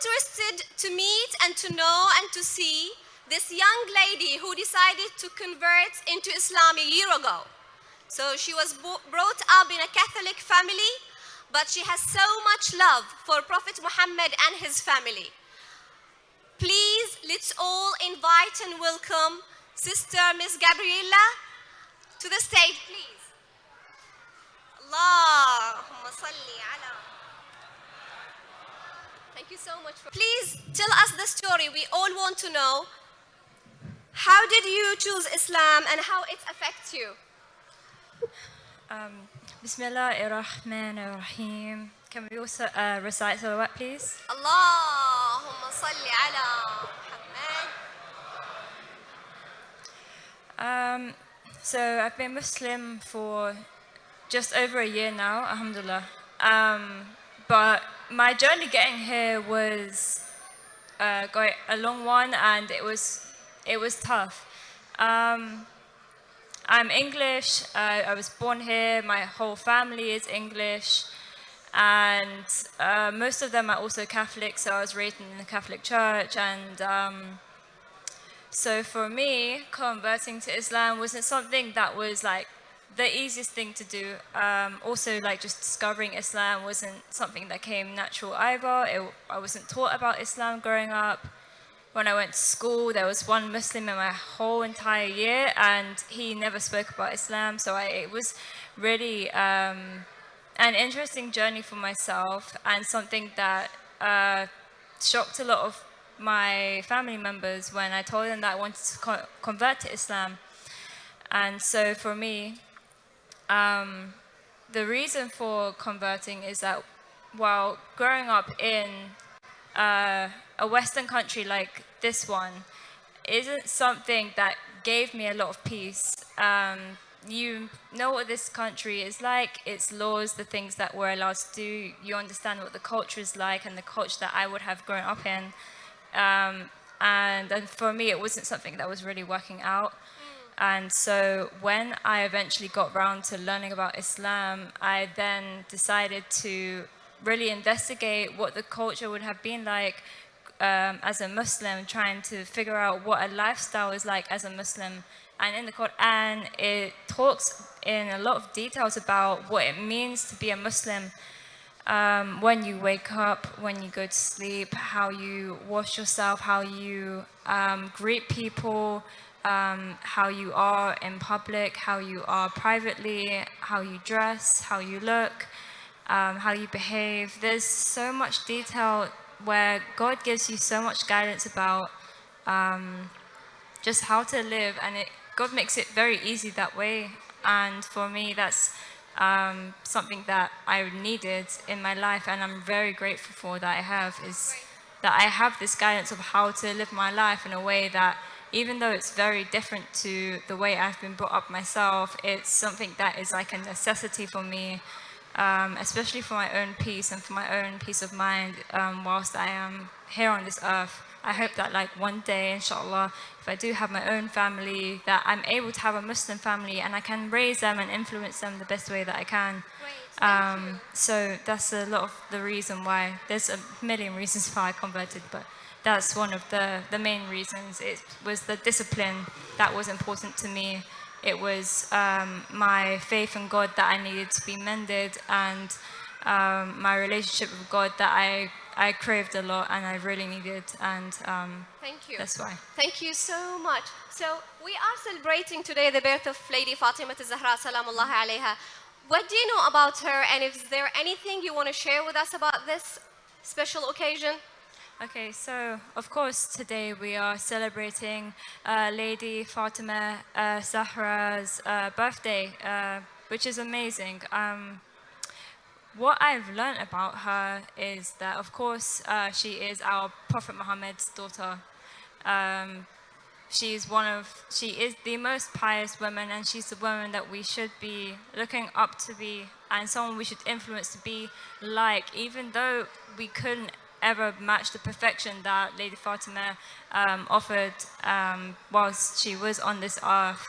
interested to meet and to know and to see this young lady who decided to convert into Islam a year ago. So she was brought up in a Catholic family, but she has so much love for Prophet Muhammad and his family. Please, let's all invite and welcome Sister Miss Gabriella to the stage, please. Allahumma salli ala. Thank you so much. Please tell us the story. We all want to know. How did you choose Islam and how it affects you? Bismillahir-Rahmanir-Rahim. Can we also recite salawat, please? Allahumma salli ala Muhammad. So I've been Muslim for just over a year now, alhamdulillah. But my journey getting here was quite a long one, and it was tough. I'm English. I was born here. My whole family is English, and most of them are also Catholic. So I was raised in the Catholic Church, and so for me, converting to Islam wasn't something that was like the easiest thing to do. Also, like just discovering Islam wasn't something that came natural either. I wasn't taught about Islam growing up. When I went to school, there was one Muslim in my whole entire year, and he never spoke about Islam. So it was really an interesting journey for myself, and something that shocked a lot of my family members when I told them that I wanted to convert to Islam. And so for me, the reason for converting is that while growing up in a Western country like this one isn't something that gave me a lot of peace. You know what this country is like, its laws, the things that we're allowed to do. You understand what the culture is like and the culture that I would have grown up in. And for me, it wasn't something that was really working out. And so when I eventually got round to learning about Islam, I then decided to really investigate what the culture would have been like as a Muslim, trying to figure out what a lifestyle is like as a Muslim. And in the Quran, it talks in a lot of details about what it means to be a Muslim. When you wake up, when you go to sleep, how you wash yourself, how you greet people, how you are in public, how you are privately, how you dress, how you look, how you behave. There's so much detail where God gives you so much guidance about just how to live, and God makes it very easy that way. And for me, that's something that I needed in my life, and I'm very grateful for that I have this guidance of how to live my life in a way that, even though it's very different to the way I've been brought up myself, it's something that is like a necessity for me, especially for my own peace and for my own peace of mind whilst I am here on this earth. I hope that like one day, inshallah, if I do have my own family, that I'm able to have a Muslim family and I can raise them and influence them the best way that I can. So that's a lot of the reason why. There's a million reasons why I converted, but that's one of the main reasons. It was the discipline that was important to me. It was my faith in God that I needed to be mended, and my relationship with God that I craved a lot and I really needed, and Thank you. That's why. Thank you so much. So we are celebrating today the birth of Lady Fatemah az-Zahra, salamullahi alayha. What do you know about her, and is there anything you want to share with us about this special occasion? Okay, so of course today we are celebrating Lady Fatemah Zahra's birthday, which is amazing. What I've learned about her is that, of course, she is our Prophet Muhammad's daughter. She is the most pious woman, and she's the woman that we should be looking up to be, and someone we should influence to be like, even though we couldn't ever match the perfection that Lady Fatemah offered whilst she was on this earth.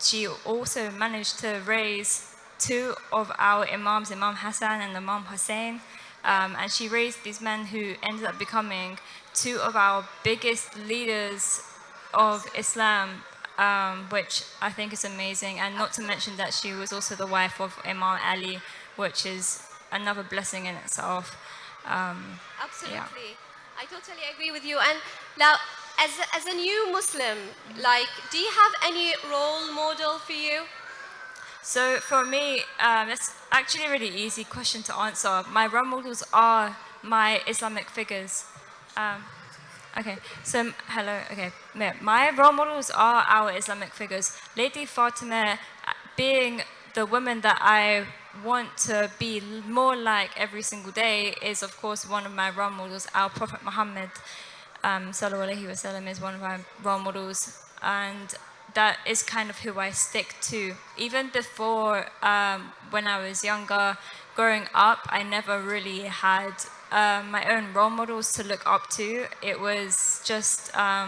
She also managed to raise two of our Imams, Imam Hassan and Imam Hussein, And she raised these men who ended up becoming two of our biggest leaders of Islam, which I think is amazing. And not to mention that she was also the wife of Imam Ali, which is another blessing in itself. Absolutely. I totally agree with you. And now, as a new Muslim, like, do you have any role model for you? So for me, that's actually a really easy question to answer. My role models are my Islamic figures. Okay, so hello. Okay, my role models are our Islamic figures. Lady Fatemah, being the woman that I want to be more like every single day, is of course one of my role models. Our Prophet Muhammad, sallallahu alaihi wasallam, is one of my role models, and that is kind of who I stick to. Even before, when I was younger, growing up, I never really had my own role models to look up to. It was just, I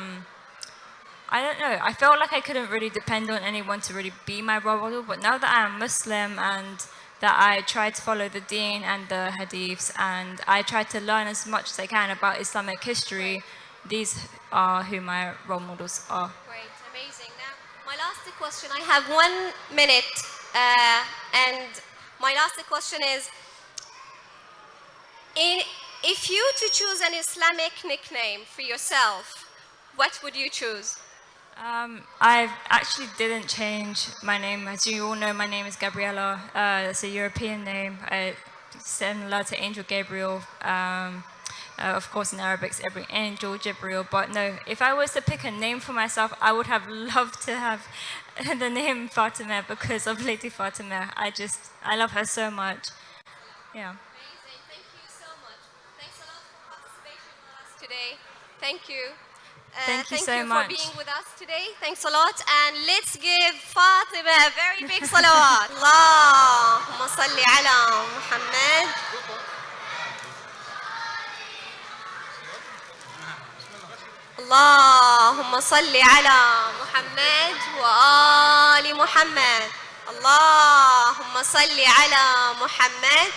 don't know, I felt like I couldn't really depend on anyone to really be my role model. But now that I'm Muslim and that I try to follow the deen and the hadiths, and I try to learn as much as I can about Islamic history, these are who my role models are. Great, amazing. Now, my last question, I have 1 minute, and my last question is, if you to choose an Islamic nickname for yourself, what would you choose? I actually didn't change my name. As you all know, my name is Gabriella. It's a European name, similar to Angel Gabriel. Of course, in Arabic, it's every angel, Jibril. But no, if I was to pick a name for myself, I would have loved to have the name Fatemah because of Lady Fatemah. I love her so much. Yeah. Amazing, thank you so much. Thanks a lot for participation with us today. Thank you. Thank you so for much. being with us today. Thanks a lot. And let's give Fatemah a very big salawat. Allahumma salli ala Muhammad. اللهم صل على محمد وآل محمد. اللهم صل على محمد